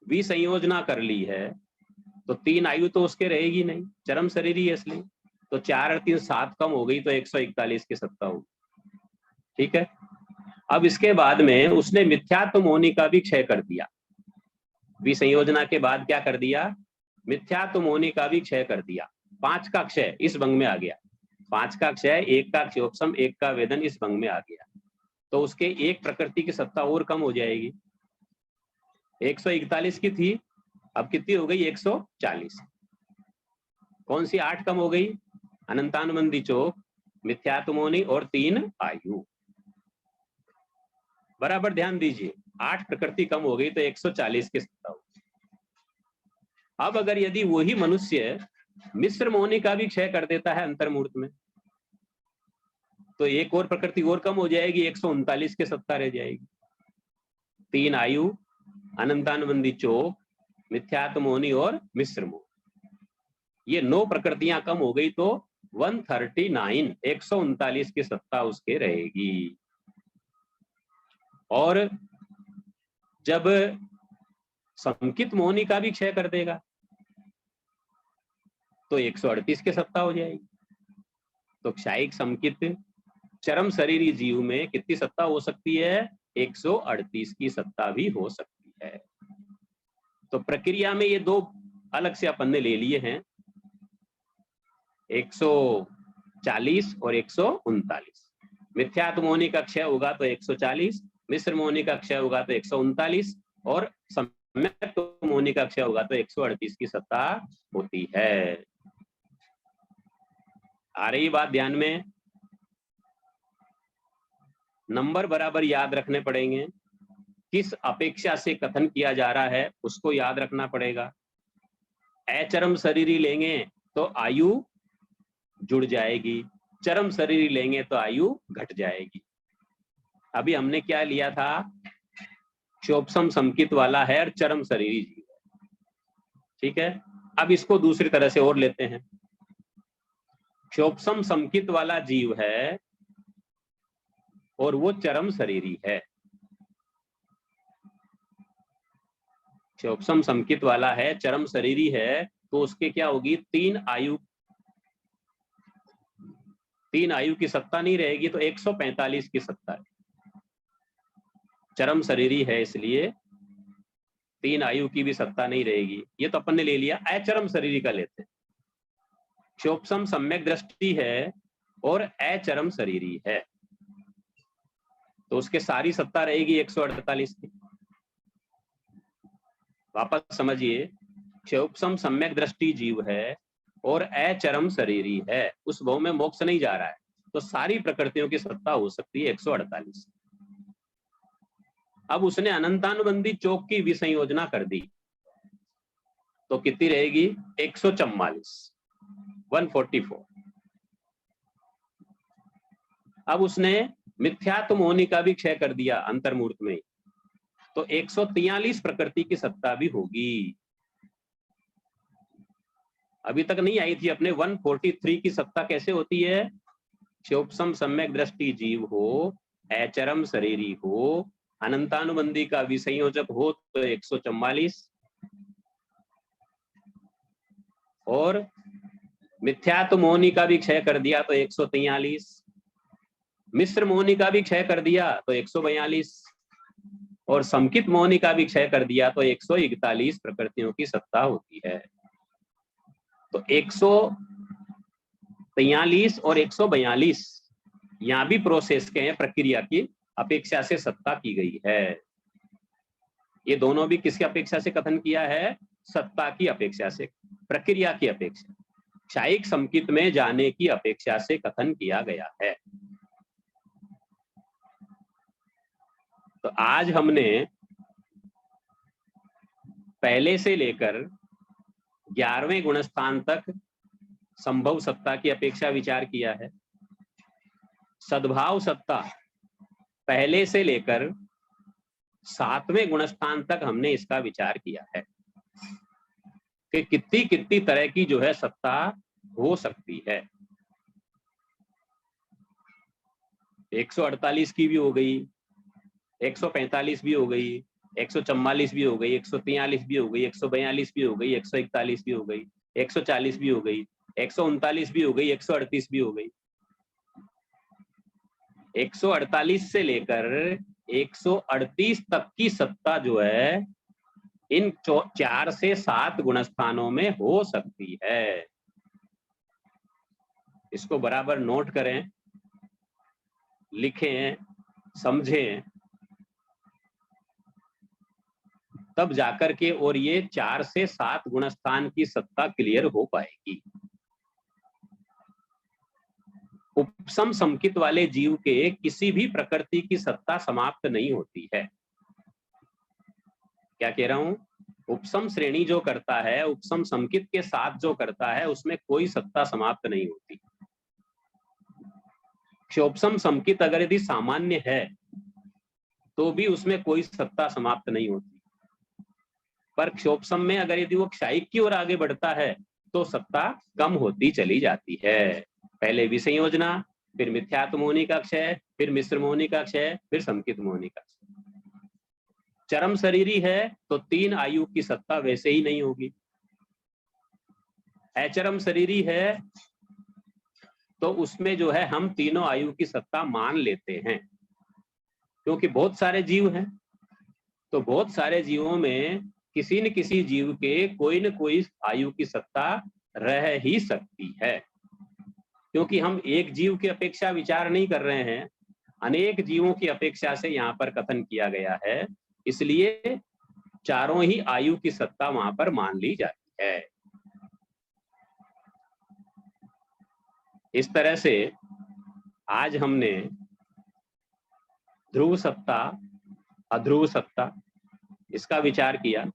विसंयोजना कर ली है तो 3 आयु तो उसके रहेगी नहीं, चरम शरीरी है इसलिए। तो 4 और 3 7 कम हो गई तो 141 की सत्ता होगी। ठीक है। अब इसके बाद में उसने मिथ्यात्व मोनि का भी क्षय कर दिया। विसंयोजना के बाद क्या कर दिया, मिथ्यात्व मोनि का भी क्षय कर दिया। 5 का क्षय इस भंग में आ गया, 5 का क्षय, 1 का क्षयोपम, 1 का वेदन इस भंग में आ गया। तो उसके एक प्रकृति की सत्ता और कम हो जाएगी। 141 की थी, अब कितनी हो गई, 140। कौन सी 8 कम हो गई, अनंतानुबंधी चौक, मिथ्यात्व मोनि और 3 आयु। बराबर ध्यान दीजिए, 8 प्रकृति कम हो गई तो 140 की सत्ता होगी। अब अगर यदि वही मनुष्य मिश्र मोनि का भी क्षय कर देता है अंतर्मूर्त में, तो एक और प्रकृति और कम हो जाएगी, 139 की सत्ता रह जाएगी। 3 आयु, अनंतानुबंधी चौक, मिथ्यात्व मोनि और मिश्र मोनि, ये 9 प्रकृतियां कम हो गई तो 139, 139 की सत्ता उसके रहेगी। और जब समकित मोनि का भी क्षय कर देगा तो 138 की सत्ता हो जाएगी। तो क्षायिक समकित चरम शरीरी जीव में कितनी सत्ता हो सकती है, 138 की सत्ता भी हो सकती है। तो प्रक्रिया में ये दो अलग से अपन ने ले लिए हैं, 140 और 139। मिथ्यात्व मोहनी का क्षय होगा तो 140, मिश्र मोहनी का क्षय होगा तो 139 और सम्यक मोहनी का क्षय होगा तो 138 की सत्ता होती है। आ रही बात ध्यान में? नंबर बराबर याद रखने पड़ेंगे, किस अपेक्षा से कथन किया जा रहा है उसको याद रखना पड़ेगा। अचरम शरीरी लेंगे तो आयु जुड़ जाएगी, चरम शरीरी लेंगे तो आयु घट जाएगी। अभी हमने क्या लिया था, क्षोभसम समकित वाला है और चरम शरीरी जीव है, ठीक है। अब इसको दूसरी तरह से और लेते हैं, क्षोभसम समकित वाला जीव है और वो चरम शरीरी है। क्षोभसम समकित वाला है, चरम शरीरी है, तो उसके क्या होगी, तीन आयु की सत्ता नहीं रहेगी, तो 145 की सत्ता है। चरम शरीरी है इसलिए 3 आयु की भी सत्ता नहीं रहेगी। ये तो अपन ने ले लिया। अचरम शरीरी का लेते हैं, क्षोभसम सम्यक दृष्टि है और अचरम शरीरी है, तो उसके सारी सत्ता रहेगी 148 की। वापस समझिए, क्षोभसम सम्यक दृष्टि जीव है और अचरम शरीरी है, उस भाव में मोक्ष नहीं जा रहा है, तो सारी प्रकृतियों की सत्ता हो सकती है 148। अब उसने अनंतानुबंधी चौक की विसंयोजना कर दी तो कितनी रहेगी, 144, 144। अब उसने मिथ्यात्व मोहनी का भी क्षय कर दिया अंतर्मूर्त में, तो 143 प्रकृति की सत्ता भी होगी। अभी तक नहीं आई थी अपने 143 की सत्ता कैसे होती है, क्षोभसम सम्यक दृष्टि जीव हो, अचरम शरीरी हो, अनंतानुबंधी का विसंयोजक हो तो 144, और मिथ्यात्व मोहनी का भी क्षय कर दिया तो 143, मिश्र मोहनी का भी क्षय कर दिया तो 142, और समकित मोहनी का भी क्षय कर दिया तो 141 प्रकृतियों की सत्ता होती है। तो 143 और 142 यहां भी प्रोसेस के हैं, प्रक्रिया की अपेक्षा से सत्ता की गई है। ये दोनों भी किसकी अपेक्षा से कथन किया है, सत्ता की अपेक्षा से, प्रक्रिया की अपेक्षा, क्षयिक समकित में जाने की अपेक्षा से कथन किया गया है। तो आज हमने पहले से लेकर 11वें गुणस्थान तक संभव सत्ता की अपेक्षा विचार किया है। सद्भाव सत्ता पहले से लेकर 7वें गुणस्थान तक हमने इसका विचार किया है कि कितनी कितनी तरह की जो है सत्ता हो सकती है। 148 की भी हो गई, 145 भी हो गई, 144 भी हो गई, 143 भी हो गई, 142 भी हो गई, 141 भी हो गई, 140 भी हो गई, 139 भी हो गई, 138 भी हो गई। 148 से लेकर 138 तक की सत्ता जो है इन 4 से 7 गुणस्थानों में हो सकती है। इसको बराबर नोट करें, लिखें, समझें, तब जाकर के और ये 4 से 7 गुणस्थान की सत्ता क्लियर हो पाएगी। उपसम समकित वाले जीव के किसी भी प्रकृति की सत्ता समाप्त नहीं होती है। क्या कह रहा हूं, उपसम श्रेणी जो करता है, उपसम समकित के साथ जो करता है, उसमें कोई सत्ता समाप्त नहीं होती। क्षोभसम समकित अगर यदि सामान्य है तो भी उसमें कोई सत्ता समाप्त नहीं होती, पर क्षोभसम में अगर यदि वो क्षयिक की ओर आगे बढ़ता है तो सत्ता कम होती चली जाती है। पहले विसंयोजना, फिर मिथ्यात्व मोहनी का क्षय, फिर मिश्र मोहनी का क्षय, फिर समकित मोहनी का क्षय। चरम शरीरी है तो 3 आयु की सत्ता वैसे ही नहीं होगी। अचरम शरीरी है तो उसमें जो है हम तीनों आयु की सत्ता मान लेते हैं, क्योंकि बहुत सारे जीव हैं, तो बहुत सारे जीवों में किसी न किसी जीव के कोई न कोई आयु की सत्ता रह ही सकती है, क्योंकि हम एक जीव की अपेक्षा विचार नहीं कर रहे हैं, अनेक जीवों की अपेक्षा से यहाँ पर कथन किया गया है, इसलिए चारों ही आयु की सत्ता वहां पर मान ली जाती है। इस तरह से आज हमने ध्रुव सत्ता, अध्रुव सत्ता, इसका विचार किया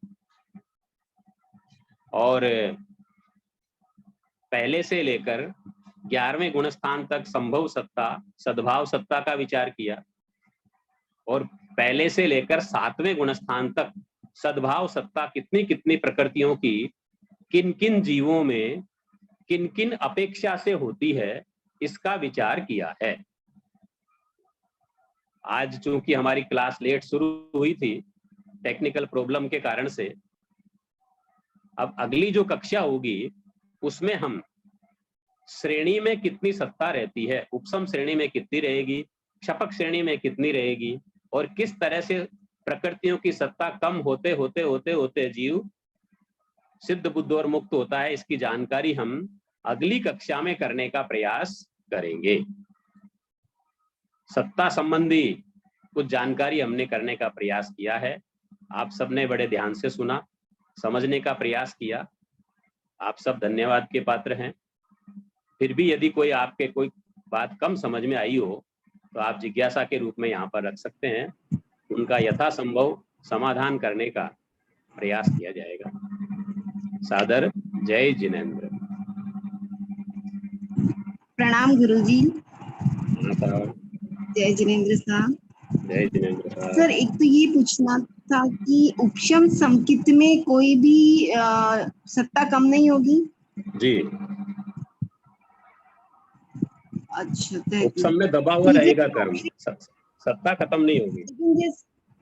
और पहले से लेकर 11वें गुणस्थान तक संभव सत्ता, सद्भाव सत्ता का विचार किया और पहले से लेकर 7वें गुणस्थान तक सद्भाव सत्ता कितनी कितनी प्रकृतियों की किन किन जीवों में किन किन अपेक्षा से होती है, इसका विचार किया है। आज चूंकि हमारी क्लास लेट शुरू हुई थी टेक्निकल प्रॉब्लम के कारण से, अब अगली जो कक्षा होगी उसमें हम श्रेणी में कितनी सत्ता रहती है, उपसम श्रेणी में कितनी रहेगी, क्षपक श्रेणी में कितनी रहेगी और किस तरह से प्रकृतियों की सत्ता कम होते होते होते होते जीव सिद्ध बुद्ध और मुक्त होता है, इसकी जानकारी हम अगली कक्षा में करने का प्रयास करेंगे। सत्ता संबंधी कुछ जानकारी हमने करने का प्रयास किया है, आप सबने बड़े ध्यान से सुना, समझने का प्रयास किया, आप सब धन्यवाद के पात्र हैं। फिर भी यदि कोई आपके कोई बात कम समझ में आई हो तो आप जिज्ञासा के रूप में यहाँ पर रख सकते हैं, उनका यथासंभव समाधान करने का प्रयास किया जाएगा। सादर जय जिनेंद्र। प्रणाम गुरुजी। साहब जय जिनेंद्र साहब। जय जिनेंद्र साहब। सर एक तो ये पूछना था कि उपशम संकित में कोई भी सत्ता कम नहीं होगी? जी, अच्छा, उपसम में दबा हुआ रहेगा कर्म, सत्ता खत्म नहीं होगी।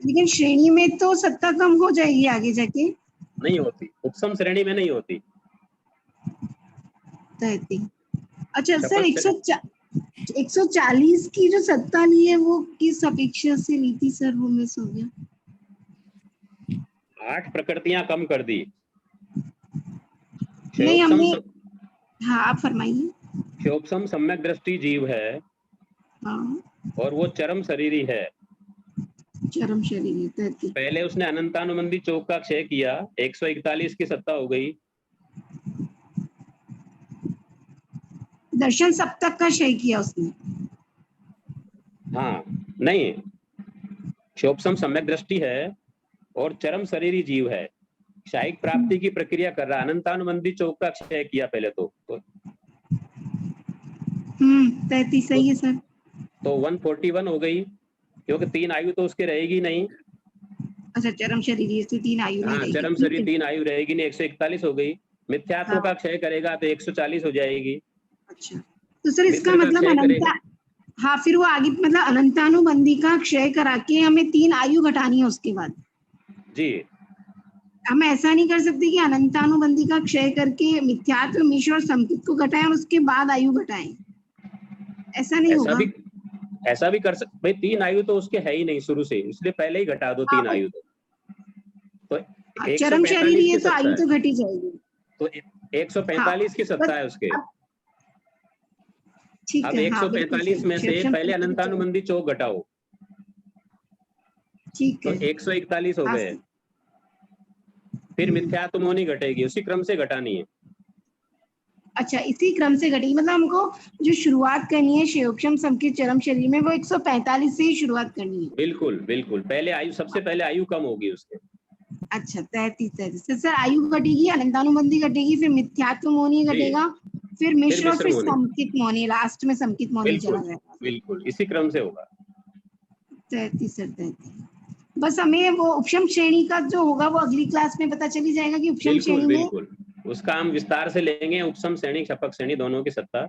लेकिन श्रेणी में तो सत्ता कम हो जाएगी आगे जाके? नहीं होती, उपसम श्रेणी में नहीं होती। अच्छा सर, 140 की जो सत्ता ली है वो किस अपेक्षा से ली थी सर? वो मिस हो गया। 8 प्रकृतियां कम कर दी। नहीं हमने, हाँ आप फरमाइए। क्षोभसम सम्यक दृष्टि जीव है, हाँ, और वो चरम शरीरी है। चरम शरीरी। पहले उसने अनंतानुबंधी चौक का क्षय किया, 141 की सत्ता हो गई। दर्शन सप्तक का क्षय किया उसने। हाँ नहीं, क्षोभसम सम्यक दृष्टि है और चरम शरीरी जीव है, क्षायिक प्राप्ति की प्रक्रिया कर रहा। अनंतानुबंधी चौक का क्षय किया पहले तो 33 सही है सर। तो 141 हो गई, क्योंकि 3 आयु तो उसके रहेगी नहीं। अच्छा, चरम शरीरी से 3 आयु नहीं रहेगी। चरम शरीर 3 आयु रहेगी नहीं, 141 हो गई। मिथ्यात्व हाँ। का क्षय करेगा तो 140 हो जाएगी। अच्छा, तो सर इसका मतलब अनंता, हाँ फिर वो आगे मतलब अनंतानुबंधी का क्षय करा के हमें 3 आयु घटानी है उसके बाद। जी, हम ऐसा नहीं कर सकते कि अनंतानुबंधी का क्षय करके मिथ्यात्व, मिश्र और संकित को घटाएं और उसके बाद आयु घटाएं, ऐसा नहीं होगा? ऐसा भी कर सकते भाई। 3 आयु तो उसके है ही नहीं शुरू से, इसलिए पहले ही घटा दो 3 आयु। तो 145 चरम शरीरी है की तो आयु सत्ता तो घटी जाएगी। तो 145 की सत्ता है उसके। ठीक अब है, 145 में से पहले अनंतानुबंधी चौक घटाओ, ठीक तो है, 141 हो गए। फिर मिथ्यात्व मोनी घटेगी, उसी क्रम से घटानी है। अच्छा, इसी क्रम से घटेगी, मतलब हमको जो शुरुआत करनी है क्षयोक्षम संकित चरम शरीर में वो 145 से ही शुरुआत करनी है। बिल्कुल बिल्कुल, पहले आयु, सबसे पहले आयु कम होगी उसके। अच्छा, 33 से सर आयु घटेगी, अनंतानुबंधी घटेगी, फिर मिथ्यात्व मोनी घटेगा, फिर मिश्र और फिर संकित मोनी, लास्ट में संकित मोनी चला जाएगा। बिल्कुल इसी क्रम से होगा। 33 बस हमें वो उपशम श्रेणी का जो होगा वो अगली क्लास में पता चली जाएगा कि उपशम श्रेणी में। बिल्कुल, उसका हम विस्तार से लेंगे, उपसम श्रेणी क्षपक श्रेणी दोनों की सत्ता।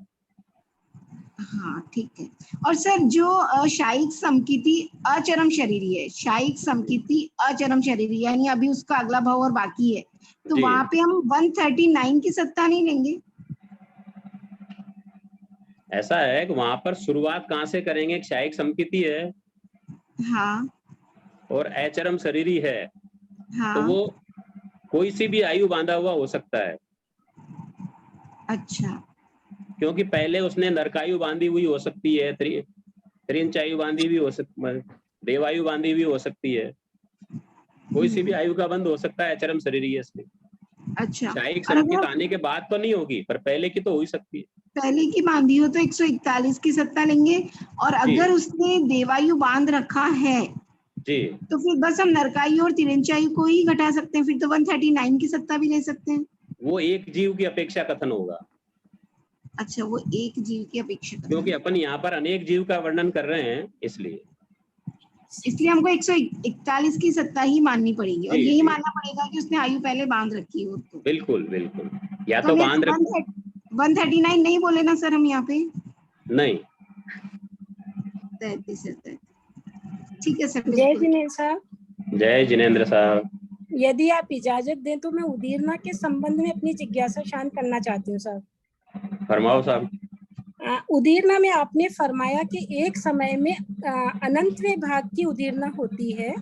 हाँ ठीक है। और सर जो शायिक समकिति अचरम शरीरी है, शायिक समकिति अचरम शरीरी, यानी अभी उसका अगला भाव और बाकी है, तो वहां पे हम 139 की सत्ता नहीं लेंगे? ऐसा है कि वहां पर शुरुआत कहाँ से करेंगे? क्षायिक समकिति है, हाँ, और अचरम शरीरी है, हाँ, तो वो कोई सी भी आयु बांधा हुआ हो सकता है, अच्छा क्योंकि पहले उसने नरकायु बांधी हुई हो सकती है, त्रियंच आयु बांधी भी हो सकती, देवायु बांधी भी हो सकती है, कोई सी भी आयु का बंध हो सकता है अचरम शरीरिय से। अच्छा। शायिक और संकेत अगर आने के बाद तो नहीं होगी, पर पहले की तो हो ही सकती है। पहले की बांधी हो तो 141 की सत्ता लेंगे, और जी। अगर उसने देवायु बांध रखा है जी तो फिर बस हम नरकायु और तिरंचायु को ही घटा सकते हैं, फिर तो 139 की सत्ता भी ले सकते हैं। वो एक जीव की अपेक्षा कथन होगा, अच्छा, वो एक जीव की अपेक्षा करता क्योंकि है। अपन यहाँ पर अनेक जीव का वर्णन कर रहे हैं, इसलिए इसलिए हमको 141 की सत्ता ही माननी पड़ेगी, और जी, यही जी। मानना पड़ेगा कि उसने आयु पहले बांध रखी हो तो। बिल्कुल बिल्कुल, या तो तो हमें बांध रख 139 नहीं बोले ना सर हम यहाँ पे? नहीं। 33 है, 33। ठीक है सर, जय बिल्कुल। जिनेन्द्र साहब, जय जिनेन्द्र साहब। यदि आप इजाजत दें तो मैं उदीरना के संबंध में अपनी जिज्ञासा शांत करना चाहती हूँ सर। फरमाओ साहब। उदीरना में आपने फरमाया कि एक समय में अनंतवें भाग की उदीरना होती है,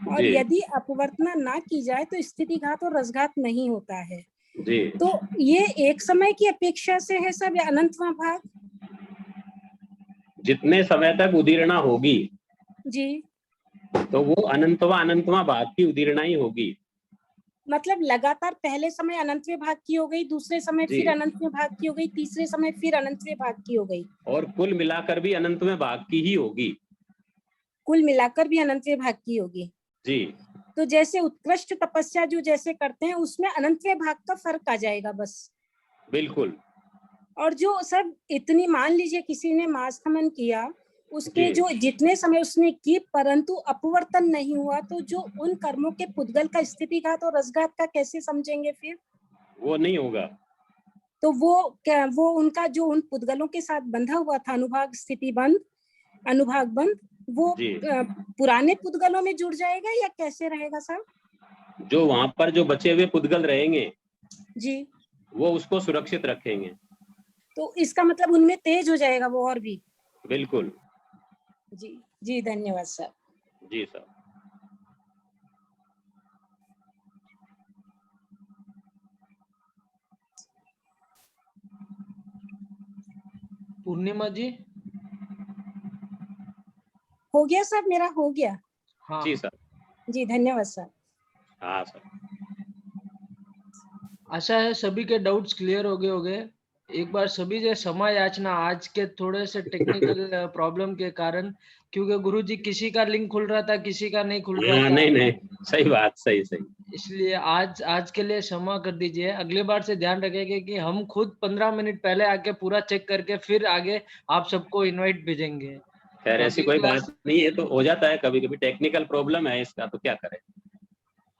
और जी। यदि अपवर्तना ना की जाए तो स्थितिघात और रसघात नहीं होता है। जी। तो ये एक समय की अपेक्षा से है सब, या अनंतवां भाग? जितने समय तक उदीरना होगी जी, तो वो अनंतवा भाग की उदीरना ही होगी। मतलब लगातार पहले समय अनंतवें भाग की हो गई, दूसरे समय जी। फिर अनंतवें भाग की हो गई, तीसरे समय फिर अनंतवें भाग की हो गई, और कुल मिलाकर भी अनंतवें भाग की ही होगी। कुल मिलाकर भी अनंतवें भाग की होगी। जी। तो जैसे उत्कृष्ट तपस्या जो जैसे करते हैं उसमें अनंतवें भाग का फर्क आ जाएगा बस। बिल्कुल। और जो सब इतनी, मान लीजिए किसी ने मासखमन किया, उसके जी। जो जितने समय उसने की परंतु अपवर्तन नहीं हुआ, तो जो उन कर्मों के पुद्गल का स्थितिघात और रसघात का कैसे समझेंगे फिर? वो नहीं होगा। तो वो उनका जो उन पुद्गलों के साथ बंधा हुआ था अनुभाग स्थिति बंध, अनुभाग बंध, वो जी। पुराने पुद्गलों में जुड़ जाएगा या कैसे रहेगा सर? जो वहां पर जो बचे हुए पुद्गल रहेंगे जी, वो उसको सुरक्षित रखेंगे। तो इसका मतलब उनमें तेज हो जाएगा वो और भी। बिल्कुल। जी जी, धन्यवाद सर। जी सर। पूर्णिमा जी। हो गया सर, मेरा हो गया। हाँ जी सर। जी धन्यवाद सर। हाँ सर। आशा है सभी के डाउट्स क्लियर हो गए। एक बार सभी जो क्षमा याचना आज के थोड़े से टेक्निकल प्रॉब्लम के कारण, क्योंकि गुरुजी किसी का लिंक खुल रहा था, किसी का नहीं खुल रहा था। नहीं, सही बात, सही। इसलिए आज के लिए क्षमा कर दीजिए। अगली बार से ध्यान रखेंगे कि हम खुद 15 मिनट पहले आके पूरा चेक करके फिर आगे आप सबको इनवाइट भेजेंगे। खैर ऐसी कोई बात नहीं है, तो हो जाता है कभी कभी, टेक्निकल प्रॉब्लम है इसका, तो क्या करें।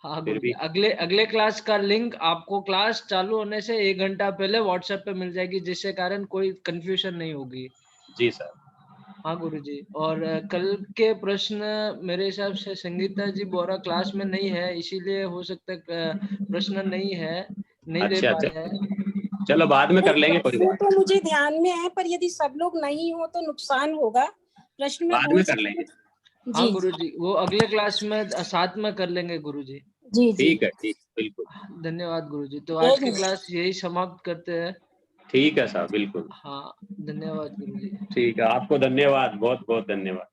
हाँ फिर गुरुजी, भी अगले क्लास का लिंक आपको क्लास चालू होने से 1 घंटा पहले व्हाट्सएप पे मिल जाएगी, जिससे कारण कोई कंफ्यूजन नहीं होगी। जी सर। हाँ गुरुजी। और कल के प्रश्न मेरे हिसाब से संगीता जी बोरा क्लास में नहीं है, इसीलिए हो सकता है प्रश्न नहीं ले अच्छा, पाए हैं। चलो बाद में कर लेंगे, कोई प्रश्न बात तो मुझे ध्यान में है, पर यदि सब लोग नहीं हो तो नुकसान होगा। प्रश्न में बाद बोल में कर सकते लेंगे। हैं। हाँ जी गुरुजी, वो अगले क्लास में साथ में कर लेंगे गुरुजी। जी जी, ठीक है, ठीक, बिल्कुल। धन्यवाद गुरुजी। तो जय आज की हिंद। क्लास यही समाप्त करते हैं। ठीक है साहब, बिल्कुल। हाँ, धन्यवाद गुरुजी। ठीक है, आपको धन्यवाद, बहुत बहुत धन्यवाद।